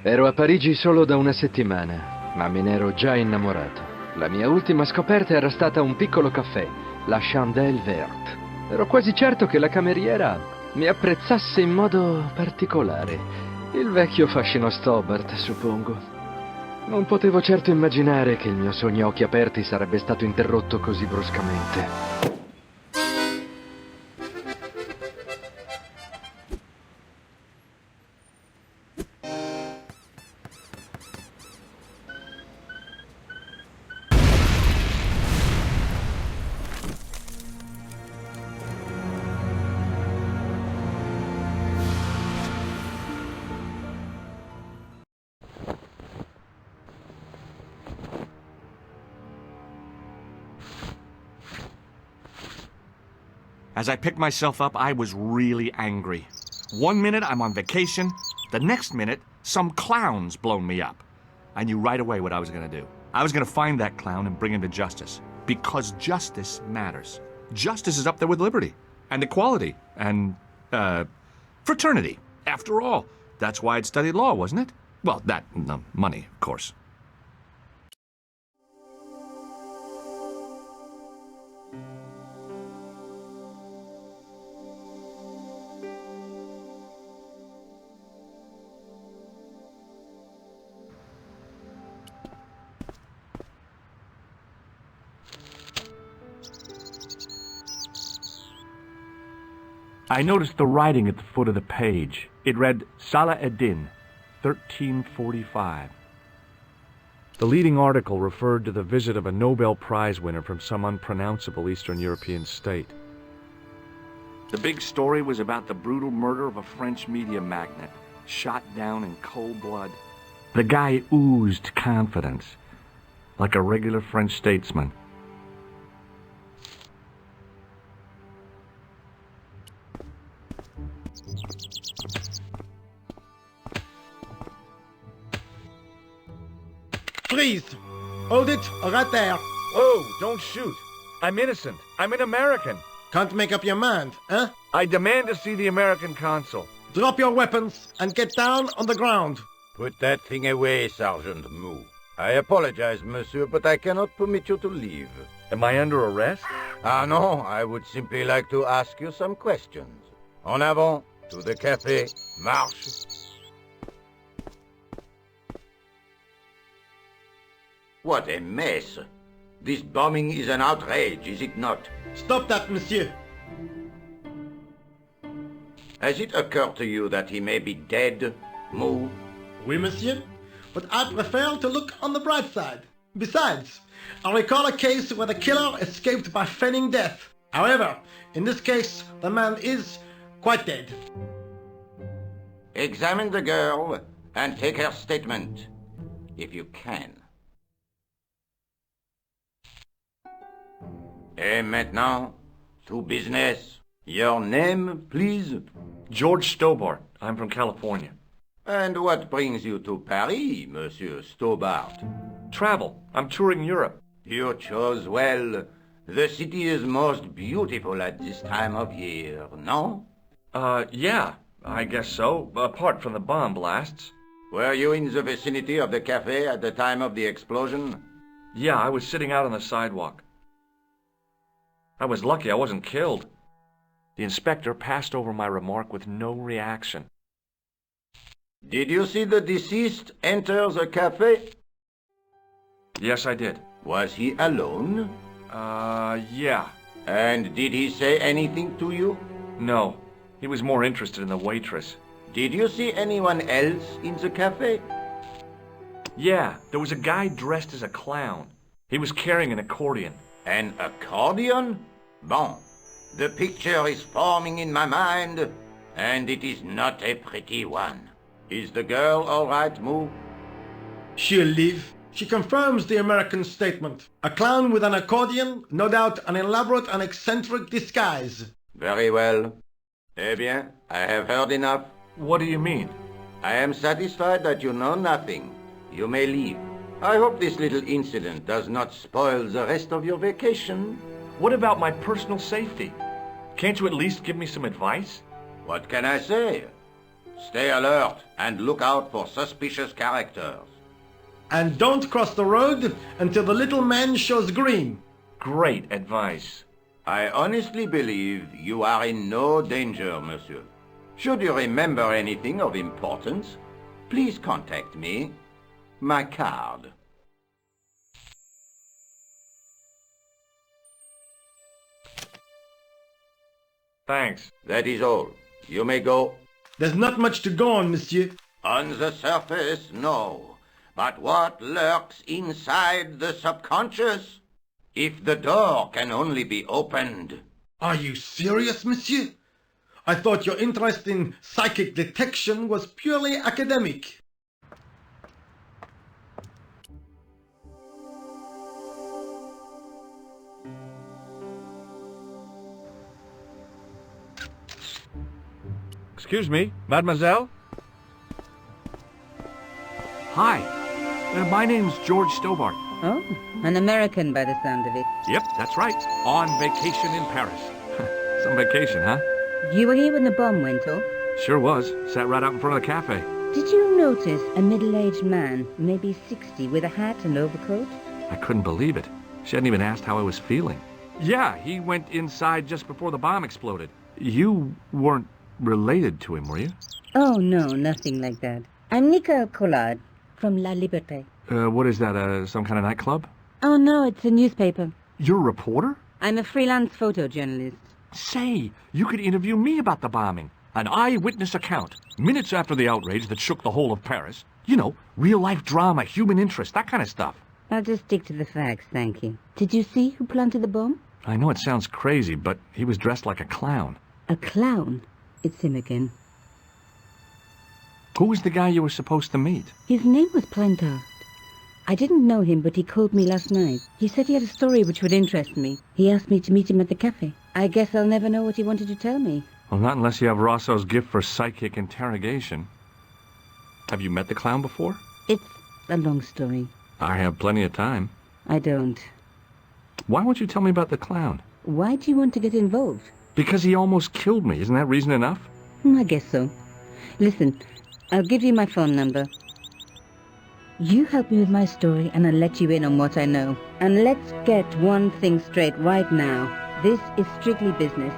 Ero a Parigi solo da una settimana, ma me ne ero già innamorato. La mia ultima scoperta era stata un piccolo caffè, la Chandelle Verte. Ero quasi certo che la cameriera mi apprezzasse in modo particolare. Il vecchio fascino Stobart, suppongo. Non potevo certo immaginare che il mio sogno a occhi aperti sarebbe stato interrotto così bruscamente. As I picked myself up, I was really angry. 1 minute I'm on vacation, the next minute some clown's blown me up. I knew right away what I was gonna do. I was gonna find that clown and bring him to justice. Because justice matters. Justice is up there with liberty, and equality, and, fraternity. After all, that's why I'd studied law, wasn't it? Well, that and the money, of course. I noticed the writing at the foot of the page. It read, Salah Eddin, 1345. The leading article referred to the visit of a Nobel Prize winner from some unpronounceable Eastern European state. The big story was about the brutal murder of a French media magnate, shot down in cold blood. The guy oozed confidence, like a regular French statesman. Freeze! Hold it right there. Oh, don't shoot. I'm innocent. I'm an American. Can't make up your mind, huh? I demand to see the American consul. Drop your weapons and get down on the ground. Put that thing away, Sergeant Mou. I apologize, monsieur, but I cannot permit you to leave. Am I under arrest? Ah, no, I would simply like to ask you some questions. En avant, to the café, marche. What a mess. This bombing is an outrage, is it not? Stop that, monsieur. Has it occurred to you that he may be dead, Mou? Oui, monsieur. But I prefer to look on the bright side. Besides, I recall a case where the killer escaped by feigning death. However, in this case, the man is quite dead. Examine the girl and take her statement, if you can. Et maintenant, to business. Your name, please? George Stobart. I'm from California. And what brings you to Paris, Monsieur Stobart? Travel. I'm touring Europe. You chose well. The city is most beautiful at this time of year, no? Yeah, I guess so, apart from the bomb blasts. Were you in the vicinity of the cafe at the time of the explosion? Yeah, I was sitting out on the sidewalk. I was lucky I wasn't killed. The inspector passed over my remark with no reaction. Did you see the deceased enter the cafe? Yes, I did. Was he alone? Yeah. And did he say anything to you? No. He was more interested in the waitress. Did you see anyone else in the cafe? Yeah, there was a guy dressed as a clown. He was carrying an accordion. An accordion? Bon. The picture is forming in my mind, and it is not a pretty one. Is the girl all right, Mou? She'll live. She confirms the American statement. A clown with an accordion, no doubt an elaborate and eccentric disguise. Very well. Eh bien, I have heard enough. What do you mean? I am satisfied that you know nothing. You may leave. I hope this little incident does not spoil the rest of your vacation. What about my personal safety? Can't you at least give me some advice? What can I say? Stay alert and look out for suspicious characters. And don't cross the road until the little man shows green. Great advice. I honestly believe you are in no danger, monsieur. Should you remember anything of importance, please contact me. My card. Thanks. That is all. You may go. There's not much to go on, monsieur. On the surface, no. But what lurks inside the subconscious? If the door can only be opened. Are you serious, monsieur? I thought your interest in psychic detection was purely academic. Excuse me, mademoiselle? Hi. My name's George Stobart. Oh, an American by the sound of it. Yep, that's right. On vacation in Paris. Some vacation, huh? You were here when the bomb went off? Sure was. Sat right out in front of the cafe. Did you notice a middle-aged man, maybe 60, with a hat and overcoat? I couldn't believe it. She hadn't even asked how I was feeling. Yeah, he went inside just before the bomb exploded. You weren't related to him, were you? Oh, no, nothing like that. I'm Nicole Collard from La Liberté. What is that, some kind of nightclub? Oh, no, it's a newspaper. You're a reporter? I'm a freelance photojournalist. Say, you could interview me about the bombing. An eyewitness account, minutes after the outrage that shook the whole of Paris. You know, real-life drama, human interest, that kind of stuff. I'll just stick to the facts, thank you. Did you see who planted the bomb? I know it sounds crazy, but he was dressed like a clown. A clown? It's him again. Who was the guy you were supposed to meet? His name was Plantard. I didn't know him, but he called me last night. He said he had a story which would interest me. He asked me to meet him at the cafe. I guess I'll never know what he wanted to tell me. Well, not unless you have Rosso's gift for psychic interrogation. Have you met the clown before? It's a long story. I have plenty of time. I don't. Why won't you tell me about the clown? Why do you want to get involved? Because he almost killed me. Isn't that reason enough? I guess so. Listen, I'll give you my phone number. You help me with my story and I'll let you in on what I know. And let's get one thing straight right now. This is strictly business.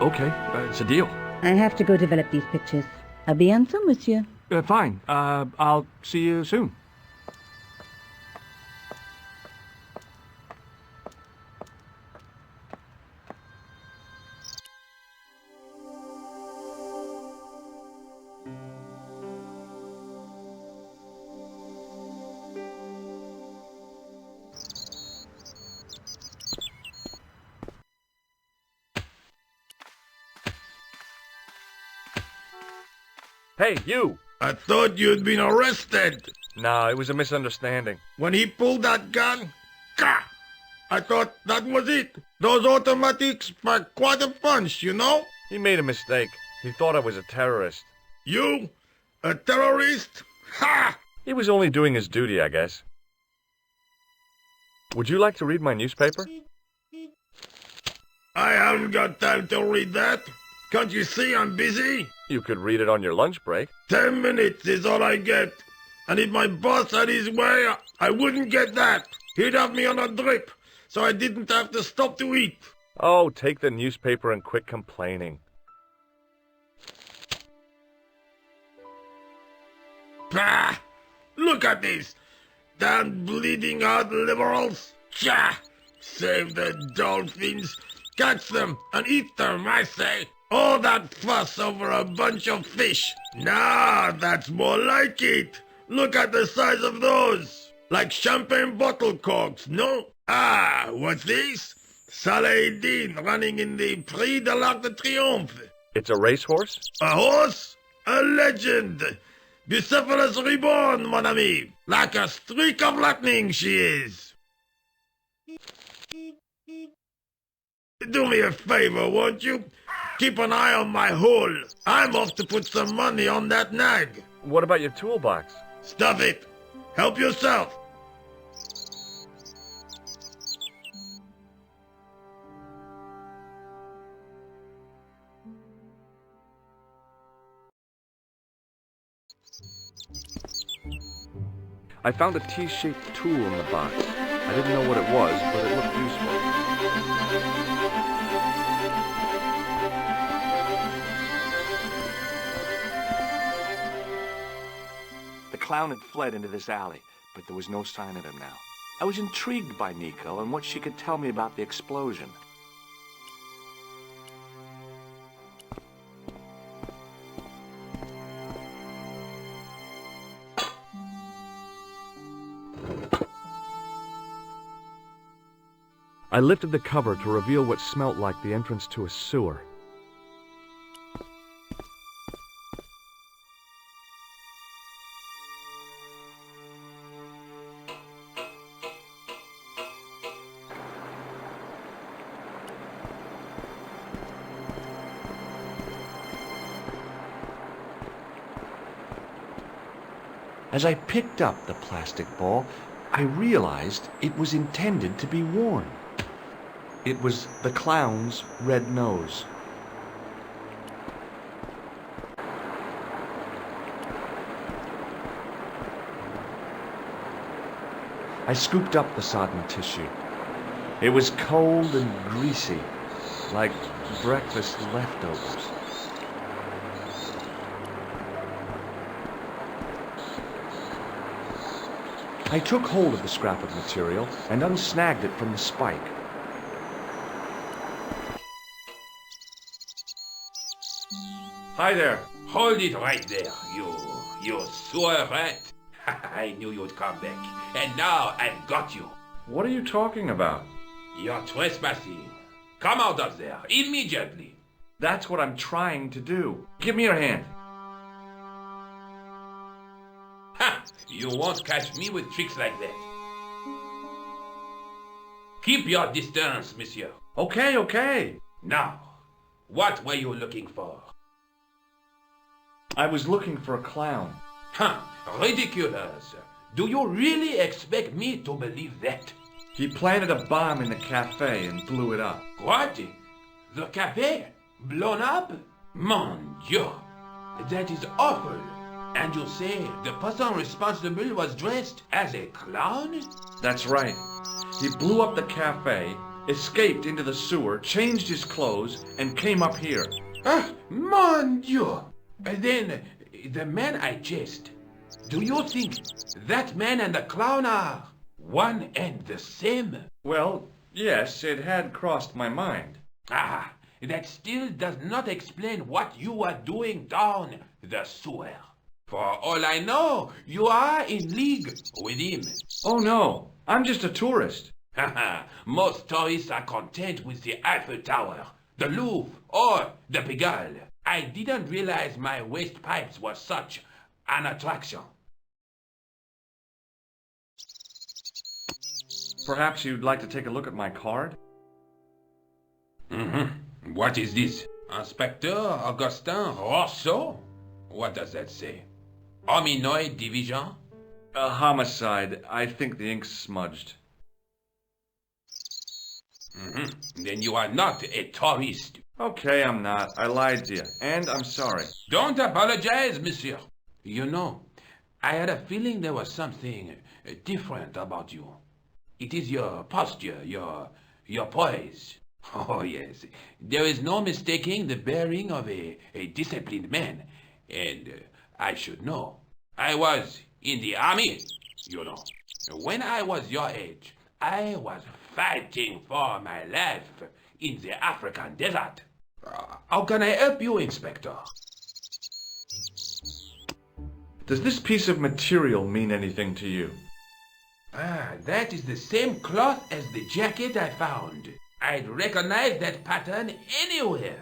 Okay, it's a deal. I have to go develop these pictures. À bientôt, monsieur. Fine. I'll see you soon. Hey, you! I thought you'd been arrested. No, it was a misunderstanding. When he pulled that gun, gah! I thought that was it. Those automatics pack quite a punch, you know? He made a mistake. He thought I was a terrorist. You? A terrorist? Ha! He was only doing his duty, I guess. Would you like to read my newspaper? I haven't got time to read that. Can't you see I'm busy? You could read it on your lunch break. 10 minutes is all I get. And if my boss had his way, I wouldn't get that. He'd have me on a drip, so I didn't have to stop to eat. Oh, take the newspaper and quit complaining. Pah! Look at this. Damn bleeding heart liberals. Tcha! Save the dolphins. Catch them and eat them, I say. All that fuss over a bunch of fish. Nah, that's more like it. Look at the size of those. Like champagne bottle corks, no? Ah, what's this? Salah-ed-Din running in the Prix de l'Arc de Triomphe. It's a racehorse? A horse? A legend. Bucephalus reborn, mon ami. Like a streak of lightning she is. Do me a favor, won't you? Keep an eye on my hole. I'm off to put some money on that nag. What about your toolbox? Stuff it. Help yourself. I found a T-shaped tool in the box. I didn't know what it was, but it looked useful. The clown had fled into this alley, but there was no sign of him now. I was intrigued by Nico and what she could tell me about the explosion. I lifted the cover to reveal what smelt like the entrance to a sewer. As I picked up the plastic ball, I realized it was intended to be worn. It was the clown's red nose. I scooped up the sodden tissue. It was cold and greasy, like breakfast leftovers. I took hold of the scrap of material and unsnagged it from the spike. Hi there. Hold it right there, you sewer rat. I knew you'd come back, and now I've got you. What are you talking about? You're trespassing. Come out of there, immediately. That's what I'm trying to do. Give me your hand. Ha! You won't catch me with tricks like that. Keep your distance, monsieur. Okay, okay. Now, what were you looking for? I was looking for a clown. Huh, ridiculous. Do you really expect me to believe that? He planted a bomb in the cafe and blew it up. What? The cafe? Blown up? Mon Dieu! That is awful. And you say the person responsible was dressed as a clown? That's right. He blew up the cafe, escaped into the sewer, changed his clothes, and came up here. Ah, mon Dieu! Then, the man I chased, do you think that man and the clown are one and the same? Well, yes, it had crossed my mind. Ah, that still does not explain what you are doing down the sewer. For all I know, you are in league with him. Oh no, I'm just a tourist. Haha, most tourists are content with the Eiffel Tower, the Louvre, or the Pigalle. I didn't realize my waste pipes were such an attraction. Perhaps you'd like to take a look at my card? What is this? Inspector Augustin Rousseau? What does that say? Hominoid Division? A homicide. I think the ink's smudged. Then you are not a tourist. Okay, I'm not. I lied to you, and I'm sorry. Don't apologize, monsieur. You know, I had a feeling there was something different about you. It is your posture, your poise. Oh, yes. There is no mistaking the bearing of a disciplined man. And I should know. I was in the army, you know. When I was your age, I was fighting for my life in the African desert. How can I help you, Inspector? Does this piece of material mean anything to you? Ah, that is the same cloth as the jacket I found. I'd recognize that pattern anywhere.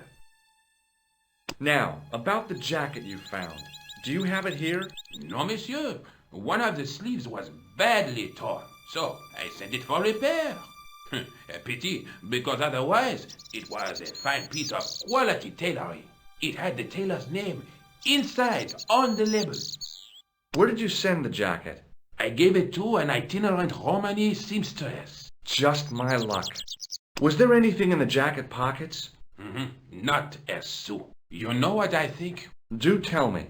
Now, about the jacket you found. Do you have it here? No, monsieur. One of the sleeves was badly torn, so I sent it for repair. A pity, because otherwise it was a fine piece of quality tailoring. It had the tailor's name inside on the label. Where did you send the jacket? I gave it to an itinerant Romani seamstress. Just my luck. Was there anything in the jacket pockets? Not a sou. You know what I think? Do tell me.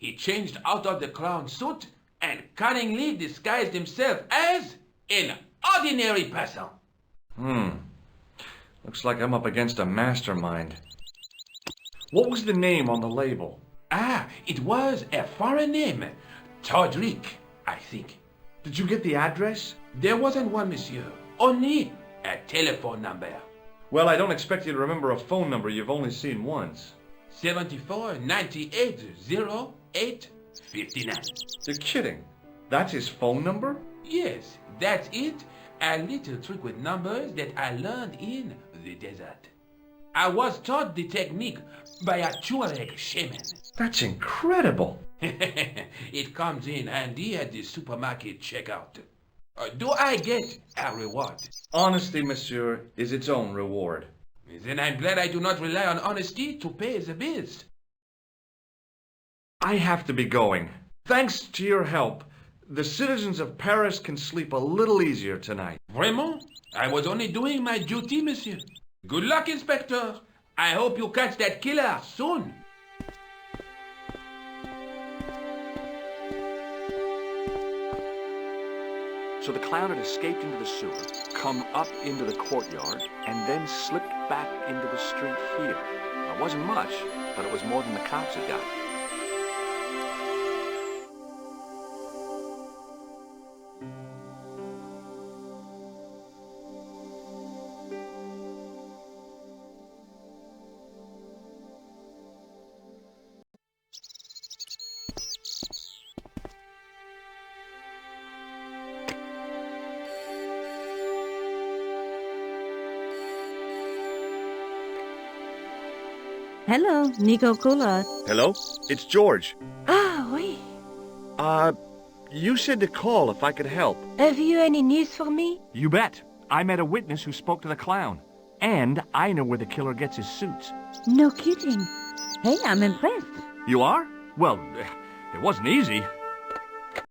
He changed out of the clown suit and cunningly disguised himself as an ordinary person. Looks like I'm up against a mastermind. What was the name on the label? Ah, it was a foreign name. Todrick, I think. Did you get the address? There wasn't one, monsieur. Only a telephone number. Well, I don't expect you to remember a phone number you've only seen once. 74 98 08 59. You're kidding. That's his phone number? Yes, that's it. A little trick with numbers that I learned in the desert. I was taught the technique by a Tuareg shaman. That's incredible. It comes in handy at the supermarket checkout. Do I get a reward? Honesty, monsieur, is its own reward. Then I'm glad I do not rely on honesty to pay the bills. I have to be going. Thanks to your help, the citizens of Paris can sleep a little easier tonight. Vraiment? I was only doing my duty, monsieur. Good luck, Inspector. I hope you catch that killer soon. So the clown had escaped into the sewer, come up into the courtyard, and then slipped back into the street here. It wasn't much, but it was more than the cops had got. Hello, Nico Coulard. Hello? It's George. Ah, oui. You said to call if I could help. Have you any news for me? You bet. I met a witness who spoke to the clown. And I know where the killer gets his suits. No kidding. Hey, I'm impressed. You are? Well, it wasn't easy.